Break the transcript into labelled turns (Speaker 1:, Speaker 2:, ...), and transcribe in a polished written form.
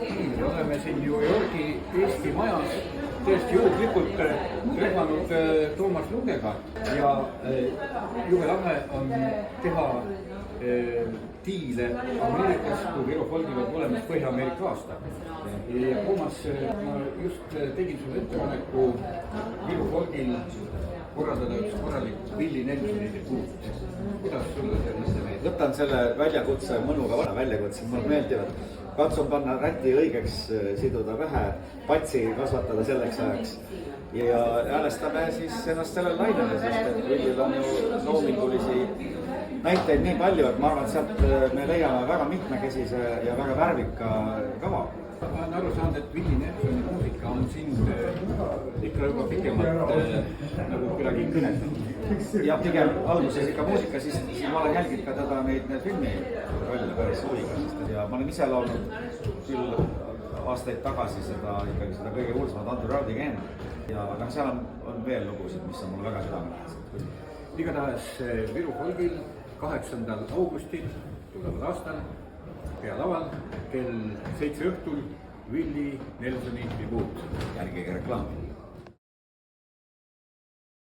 Speaker 1: Me oleme siin New Yorgi Eesti majas tõesti juhuslikult trehvanud Toomas Lungega ja jube lahe on teha diile Ameerikas, kui Viru Folgil on olemas Põhja-Ameerika aasta. Ja Toomas, ma just tegin sulle ettepaneku Viru Folgil korraldada üks korralik Willie Nelsoni puut. Kuidas sulle sellesse meeldib?
Speaker 2: Võtan selle väljakutse mõnuga väljakutse, mulle meeldivad. Katsun panna räti õigeks, siduda vähe, patsi kasvatada selleks ajaks ja häälestame siis ennast sellel lainele, sest et Willil on ju loomingulisi näiteid nii palju, et ma arvan, et sealt me leiame väga mitmekesise ja väga värvika kava.
Speaker 1: Ma olen aru saanud, et Willie Nelsoni muusika on sind ikka juba pikemalt nagu kuidagi kõnetanud.
Speaker 2: Ja pigem alguses ikka muusika, siis ma olen jälginud ka teda neid filmi rolle päris huviga. Ja ma olen ise laulnud küll aastaid tagasi seda kõige kuulsamat Under Round Again. Ja seal on veel lugusid, mis on mulle väga südamelähedased.
Speaker 1: Igatahes Viru Folgil 8. augustil tuleval aastal pealaval kell 7 õhtul Willie Nelsoni tribuut.
Speaker 2: Järgige reklaami.